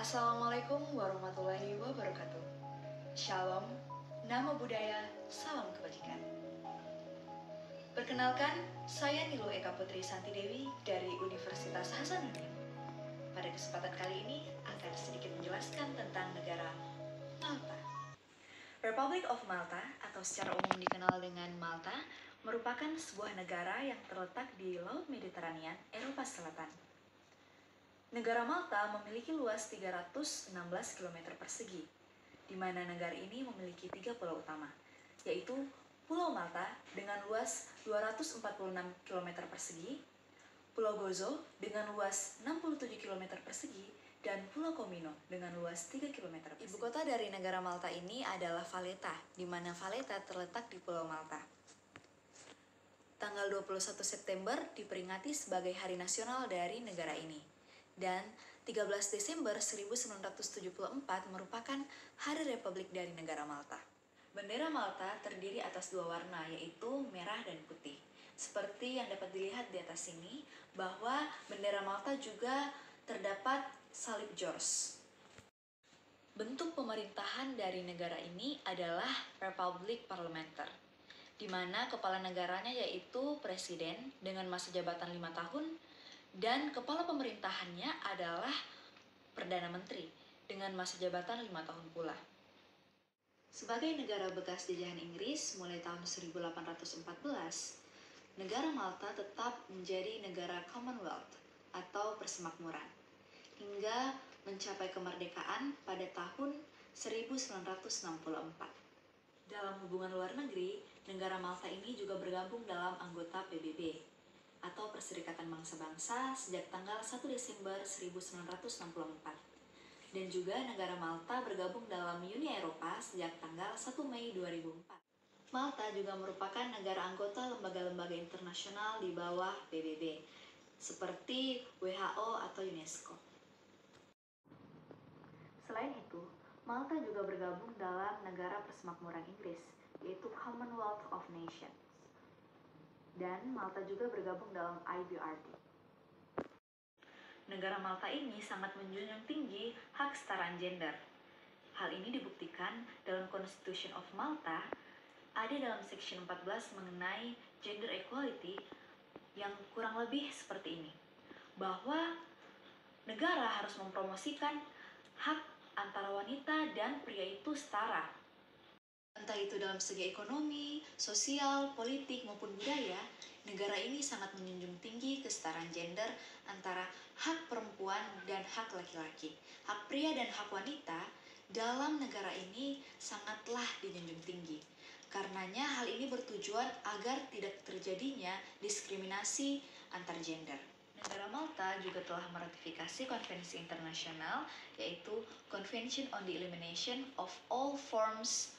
Assalamualaikum warahmatullahi wabarakatuh. Shalom, nama budaya, salam kebajikan. Perkenalkan, saya Niluh Eka Putri Santidewi dari Universitas Hasanuddin. Pada kesempatan kali ini akan sedikit menjelaskan tentang negara Malta. Republic of Malta atau secara umum dikenal dengan Malta merupakan sebuah negara yang terletak di Laut Mediterania, Eropa Selatan. Negara Malta memiliki luas 316 km persegi, di mana negara ini memiliki 3 pulau utama, yaitu Pulau Malta dengan luas 246 km persegi, Pulau Gozo dengan luas 67 km persegi, dan Pulau Comino dengan luas 3 km persegi. Ibu kota dari negara Malta ini adalah Valletta, di mana Valletta terletak di Pulau Malta. Tanggal 21 September diperingati sebagai Hari Nasional dari negara ini. Dan 13 Desember 1974 merupakan Hari Republik dari negara Malta. Bendera Malta terdiri atas dua warna, yaitu merah dan putih. Seperti yang dapat dilihat di atas sini, bahwa bendera Malta juga terdapat salib George. Bentuk pemerintahan dari negara ini adalah Republik Parlementer, di mana kepala negaranya yaitu presiden dengan masa jabatan 5 tahun, dan kepala pemerintahannya adalah Perdana Menteri dengan masa jabatan 5 tahun pula. Sebagai negara bekas jajahan Inggris mulai tahun 1814, negara Malta tetap menjadi negara Commonwealth atau persemakmuran hingga mencapai kemerdekaan pada tahun 1964. Dalam hubungan luar negeri, negara Malta ini juga bergabung dalam anggota PBB atau Perserikatan Bangsa-Bangsa sejak tanggal 1 Desember 1964. Dan juga negara Malta bergabung dalam Uni Eropa sejak tanggal 1 Mei 2004. Malta juga merupakan negara anggota lembaga-lembaga internasional di bawah PBB, seperti WHO atau UNESCO. Selain itu, Malta juga bergabung dalam negara persemakmuran Inggris, yaitu Commonwealth of Nations. Dan Malta juga bergabung dalam IBRD. Negara Malta ini sangat menjunjung tinggi hak kesetaraan gender. Hal ini dibuktikan dalam Constitution of Malta, ada dalam Section 14 mengenai gender equality yang kurang lebih seperti ini, bahwa negara harus mempromosikan hak antara wanita dan pria itu setara. Entah itu dalam segi ekonomi, sosial, politik, maupun budaya, negara ini sangat menjunjung tinggi kesetaraan gender antara hak perempuan dan hak laki-laki. Hak pria dan hak wanita dalam negara ini sangatlah dijunjung tinggi. Karenanya hal ini bertujuan agar tidak terjadinya diskriminasi antar gender. Negara Malta juga telah meratifikasi konvensi internasional, yaitu Convention on the Elimination of All Forms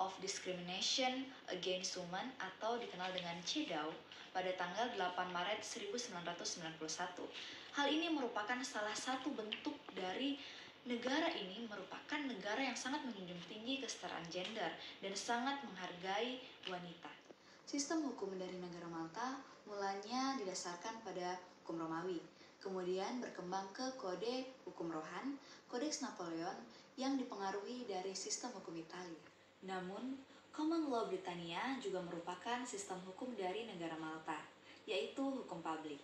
of Discrimination Against Women atau dikenal dengan CEDAW pada tanggal 8 Maret 1991. Hal ini merupakan salah satu bentuk dari negara ini merupakan negara yang sangat menjunjung tinggi kesetaraan gender dan sangat menghargai wanita. Sistem hukum dari negara Malta mulanya didasarkan pada hukum Romawi, kemudian berkembang ke kode hukum Rohan, Kodeks Napoleon yang dipengaruhi dari sistem hukum Italia. Namun, Common Law Britania juga merupakan sistem hukum dari negara Malta, yaitu hukum publik.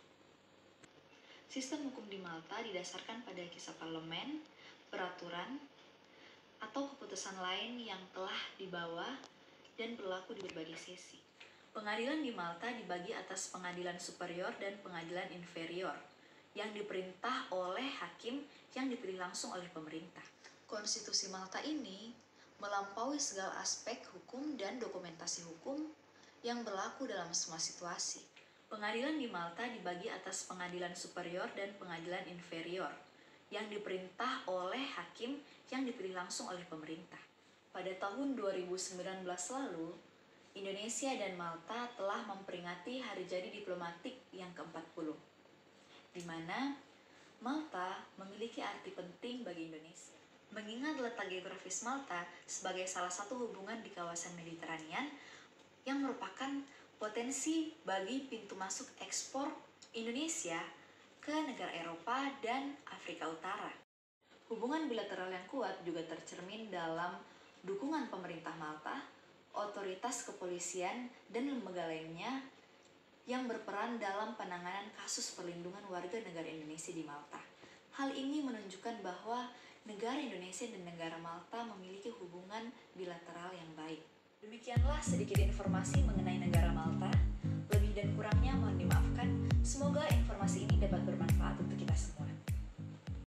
Sistem hukum di Malta didasarkan pada kisah parlemen, peraturan, atau keputusan lain yang telah dibawa dan berlaku di berbagai sesi. Pengadilan di Malta dibagi atas pengadilan superior dan pengadilan inferior, yang diperintah oleh hakim yang dipilih langsung oleh pemerintah. Konstitusi Malta ini melampaui segala aspek hukum dan dokumentasi hukum yang berlaku dalam semua situasi. Pengadilan di Malta dibagi atas pengadilan superior dan pengadilan inferior, yang diperintah oleh hakim yang dipilih langsung oleh pemerintah. Pada tahun 2019 lalu, Indonesia dan Malta telah memperingati Hari Jadi Diplomatik yang ke-40, di mana Malta memiliki arti penting bagi Indonesia. Mengingat letak geografis Malta sebagai salah satu hubungan di kawasan Mediterania yang merupakan potensi bagi pintu masuk ekspor Indonesia ke negara Eropa dan Afrika Utara. Hubungan bilateral yang kuat juga tercermin dalam dukungan pemerintah Malta, otoritas kepolisian, dan lembaga lainnya yang berperan dalam penanganan kasus perlindungan warga negara Indonesia di Malta. Hal ini menunjukkan bahwa negara Indonesia dan negara Malta memiliki hubungan bilateral yang baik. Demikianlah sedikit informasi mengenai negara Malta. Lebih dan kurangnya mohon dimaafkan. Semoga informasi ini dapat bermanfaat untuk kita semua.